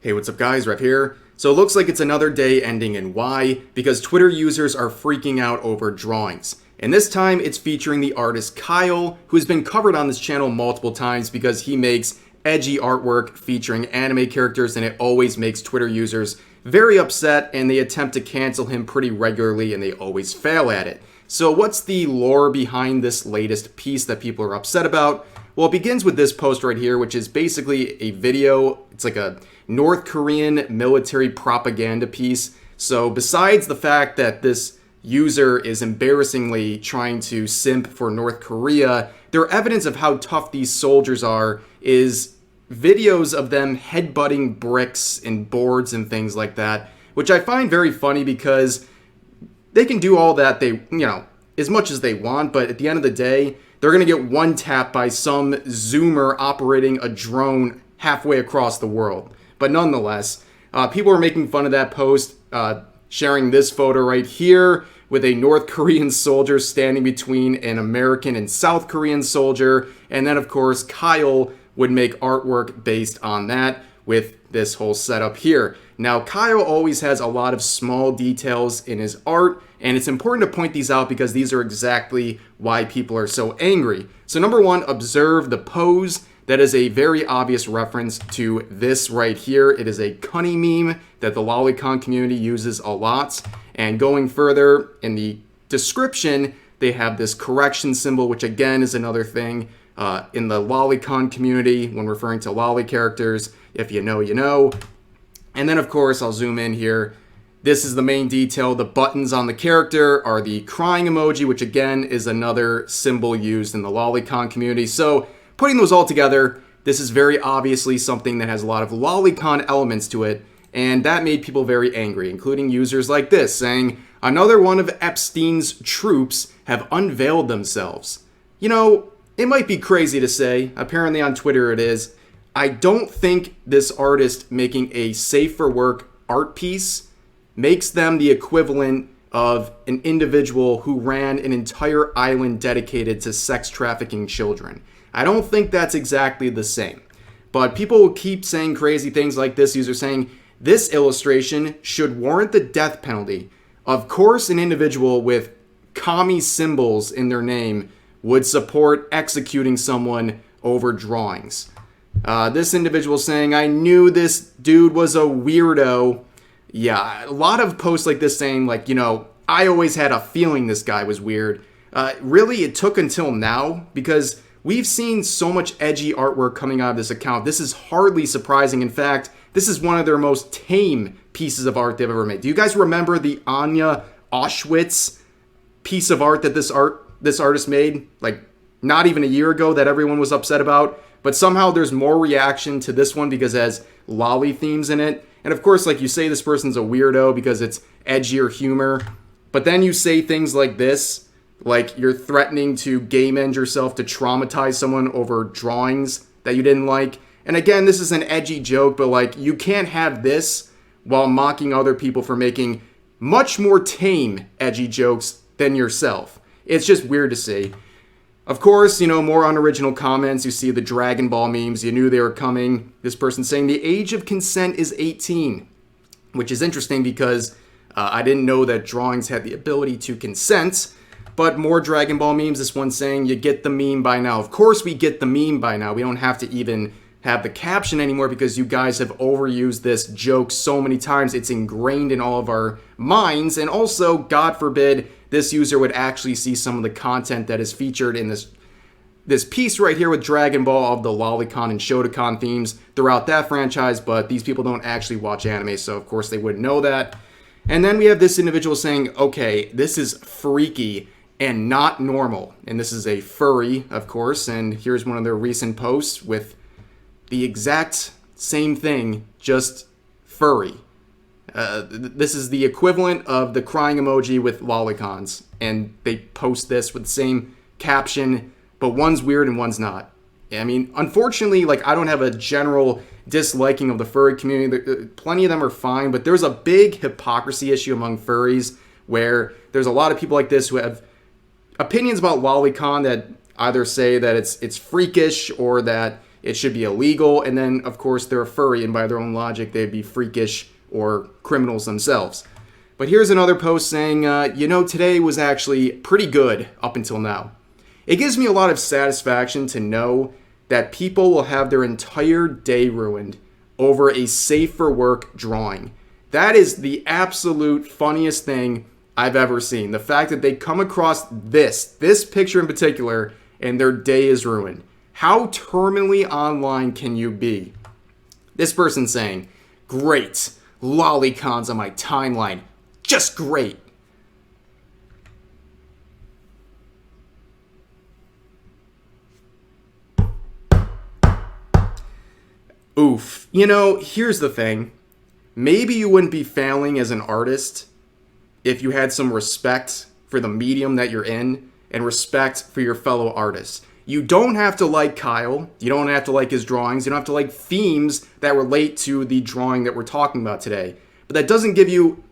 Hey, what's up guys, Rev here. So it looks like it's another day ending in Y because Twitter users are freaking out over drawings. And this time it's featuring the artist Kyle, who's been covered on this channel multiple times because he makes edgy artwork featuring anime characters, and it always makes Twitter users very upset, and they attempt to cancel him pretty regularly and they always fail at it. So what's the lore behind this latest piece that people are upset about? Well, it begins with this post right here, which is basically a video. It's like a North Korean military propaganda piece. So besides the fact that this user is embarrassingly trying to simp for North Korea, their evidence of how tough these soldiers are is videos of them headbutting bricks and boards and things like that, which I find very funny because they can do all that as much as they want, but at the end of the day, they're going to get one tap by some Zoomer operating a drone halfway across the world. But nonetheless, people are making fun of that post, sharing this photo right here with a North Korean soldier standing between an American and South Korean soldier. And then, of course, Kyle would make artwork based on that with this whole setup here. Now, Kyle always has a lot of small details in his art, and it's important to point these out because these are exactly why people are so angry. So number one, observe the pose. That is a very obvious reference to this right here. It is a cunny meme that the lolicon community uses a lot. And going further in the description, they have this correction symbol, which again is another thing in the lolicon community when referring to lolly characters. If you know, you know. And then, of course, I'll zoom in here. This is the main detail. The buttons on the character are the crying emoji, which again is another symbol used in the lolicon community. So putting those all together, this is very obviously something that has a lot of lolicon elements to it, and that made people very angry, including users like this, saying, another one of Epstein's troops have unveiled themselves. You know, it might be crazy to say, apparently on Twitter it is. I don't think this artist making a safe for work art piece makes them the equivalent of an individual who ran an entire island dedicated to sex trafficking children. I don't think that's exactly the same. But people will keep saying crazy things like this user saying, this illustration should warrant the death penalty. Of course, an individual with commie symbols in their name would support executing someone over drawings. This individual saying, I knew this dude was a weirdo. Yeah, a lot of posts like this saying, like, you know, I always had a feeling this guy was weird. Really, it took until now because we've seen so much edgy artwork coming out of this account. This is hardly surprising. In fact, this is one of their most tame pieces of art they've ever made. Do you guys remember the Anya Auschwitz piece of art that this artist made? Like, not even a year ago, that everyone was upset about? But somehow there's more reaction to this one because it has lolly themes in it. And of course, like, you say this person's a weirdo because it's edgier humor. But then you say things like this, like you're threatening to game end yourself to traumatize someone over drawings that you didn't like. And again, this is an edgy joke, but like, you can't have this while mocking other people for making much more tame edgy jokes than yourself. It's just weird to see. Of course, you know, more unoriginal comments. You see the Dragon Ball memes. You knew they were coming. This person saying the age of consent is 18, which is interesting because I didn't know that drawings had the ability to consent. But more Dragon Ball memes. This one saying, you get the meme by now. Of course we get the meme by now. We don't have to even have the caption anymore because you guys have overused this joke so many times. It's ingrained in all of our minds. And also, God forbid, this user would actually see some of the content that is featured in this piece right here with Dragon Ball of the Lolicon and Shotokan themes throughout that franchise. But these people don't actually watch anime, so of course they wouldn't know that. And then we have this individual saying, okay, this is freaky and not normal. And this is a furry, of course. And here's one of their recent posts with the exact same thing, just furry. This is the equivalent of the crying emoji with lolicons. And they post this with the same caption, but one's weird and one's not. I mean, unfortunately, like, I don't have a general disliking of the furry community. Plenty of them are fine, but there's a big hypocrisy issue among furries where there's a lot of people like this who have opinions about lolicon that either say that it's freakish or that it should be illegal. And then, of course, they're a furry, and by their own logic, they'd be freakish or criminals themselves. But here's another post saying, today was actually pretty good up until now. It gives me a lot of satisfaction to know that people will have their entire day ruined over a safe for work drawing. That is the absolute funniest thing I've ever seen. The fact that they come across this picture in particular, and their day is ruined. How terminally online can you be? This person saying, great, lolicons on my timeline, just great. Oof. Here's the thing. Maybe you wouldn't be failing as an artist if you had some respect for the medium that you're in and respect for your fellow artists. You don't have to like Kyle. You don't have to like his drawings. You don't have to like themes that relate to the drawing that we're talking about today. But that doesn't give you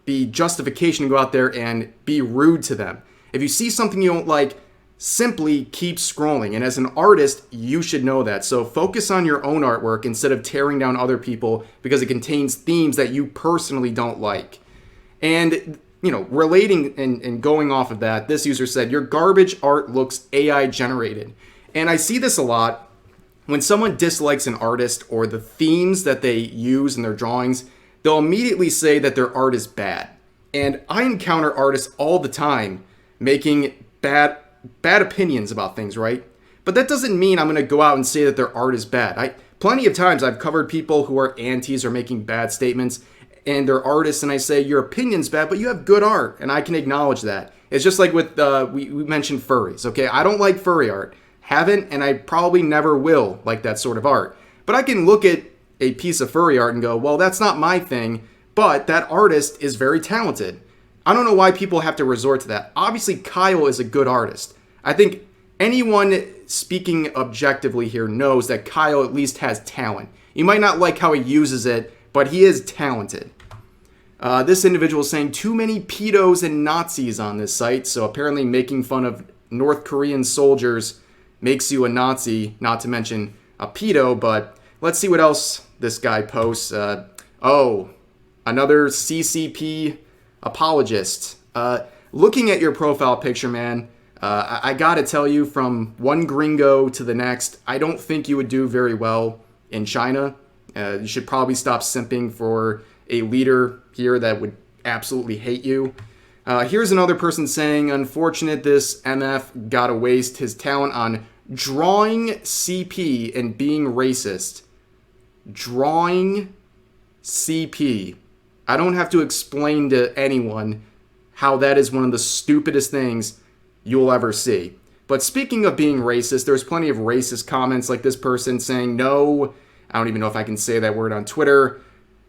the justification to go out there and be rude to them. If you see something you don't like, simply keep scrolling. And as an artist, you should know that. So focus on your own artwork instead of tearing down other people because it contains themes that you personally don't like. And, relating and going off of that, this user said, your garbage art looks AI generated. And I see this a lot. When someone dislikes an artist or the themes that they use in their drawings, they'll immediately say that their art is bad. And I encounter artists all the time making bad opinions about things, right? But that doesn't mean I'm going to go out and say that their art is bad. Plenty of times I've covered people who are antis or making bad statements, and they're artists, and I say, your opinion's bad, but you have good art, and I can acknowledge that. It's just like with, we mentioned furries, okay? I don't like furry art. Haven't, and I probably never will like that sort of art. But I can look at a piece of furry art and go, well, that's not my thing, but that artist is very talented. I don't know why people have to resort to that. Obviously, Kyle is a good artist. I think anyone speaking objectively here knows that Kyle at least has talent. You might not like how he uses it, but he is talented. This individual is saying too many pedos and Nazis on this site, so apparently making fun of North Korean soldiers makes you a Nazi, not to mention a pedo, but let's see what else this guy posts. Another CCP apologist. Looking at your profile picture, man, I gotta tell you, from one gringo to the next, I don't think you would do very well in China. You should probably stop simping for a leader here that would absolutely hate you. Here's another person saying, unfortunate this MF gotta waste his talent on drawing CP and being racist. Drawing CP. I don't have to explain to anyone how that is one of the stupidest things you'll ever see. But speaking of being racist, there's plenty of racist comments like this person saying, no, I don't even know if I can say that word on Twitter.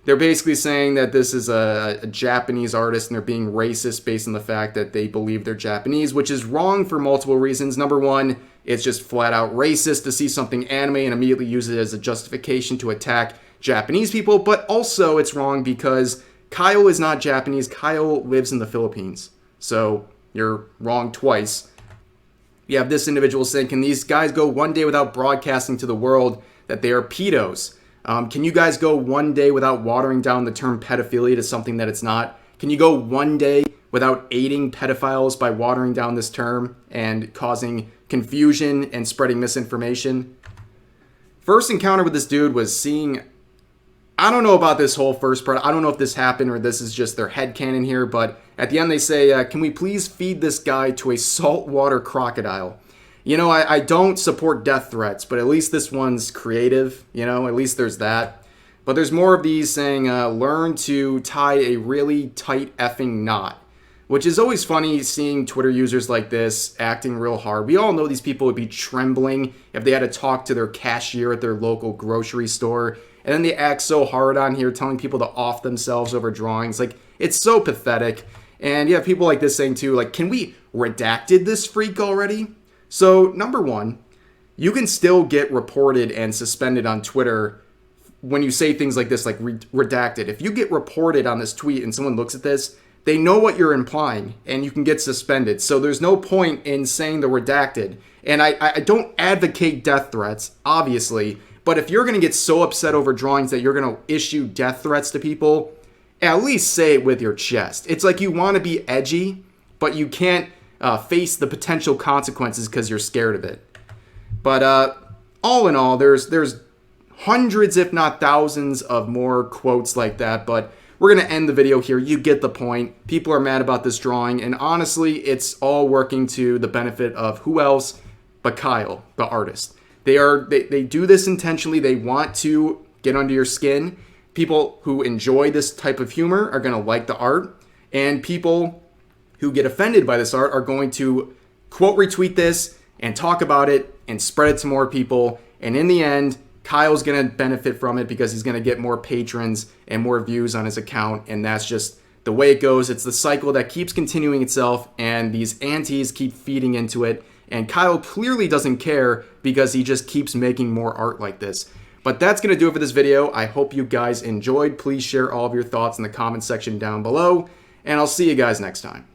They're basically saying that this is a Japanese artist and they're being racist based on the fact that they believe they're Japanese, which is wrong for multiple reasons. Number one, it's just flat out racist to see something anime and immediately use it as a justification to attack Japanese people. But also it's wrong because Kyle is not Japanese. Kyle lives in the Philippines. So you're wrong twice. You have this individual saying, can these guys go one day without broadcasting to the world that they are pedos? Can you guys go one day without watering down the term pedophilia to something that it's not? Can you go one day without aiding pedophiles by watering down this term and causing confusion and spreading misinformation? First encounter with this dude was seeing, I don't know about this whole first part. I don't know if this happened or this is just their headcanon here, but at the end they say, can we please feed this guy to a saltwater crocodile? I don't support death threats, but at least this one's creative, at least there's that. But there's more of these saying, learn to tie a really tight effing knot, which is always funny seeing Twitter users like this acting real hard. We all know these people would be trembling if they had to talk to their cashier at their local grocery store. And then they act so hard on here telling people to off themselves over drawings. Like, it's so pathetic. And you have people like this saying too, like, can we redacted this freak already? So, number one, you can still get reported and suspended on Twitter when you say things like this, like redacted. If you get reported on this tweet and someone looks at this, they know what you're implying and you can get suspended. So there's no point in saying the redacted. And I don't advocate death threats, obviously, but if you're going to get so upset over drawings that you're going to issue death threats to people, at least say it with your chest. It's like you want to be edgy, but you can't face the potential consequences because you're scared of it. But all in all, there's hundreds, if not thousands, of more quotes like that. But we're going to end the video here. You get the point. People are mad about this drawing. And honestly, it's all working to the benefit of who else but Kyle, the artist. They do this intentionally. They want to get under your skin. People who enjoy this type of humor are going to like the art. And people who get offended by this art are going to quote retweet this and talk about it and spread it to more people. And in the end, Kyle's going to benefit from it because he's going to get more patrons and more views on his account. And that's just the way it goes. It's the cycle that keeps continuing itself, and these antis keep feeding into it. And Kyle clearly doesn't care because he just keeps making more art like this. But that's going to do it for this video. I hope you guys enjoyed. Please share all of your thoughts in the comment section down below, and I'll see you guys next time.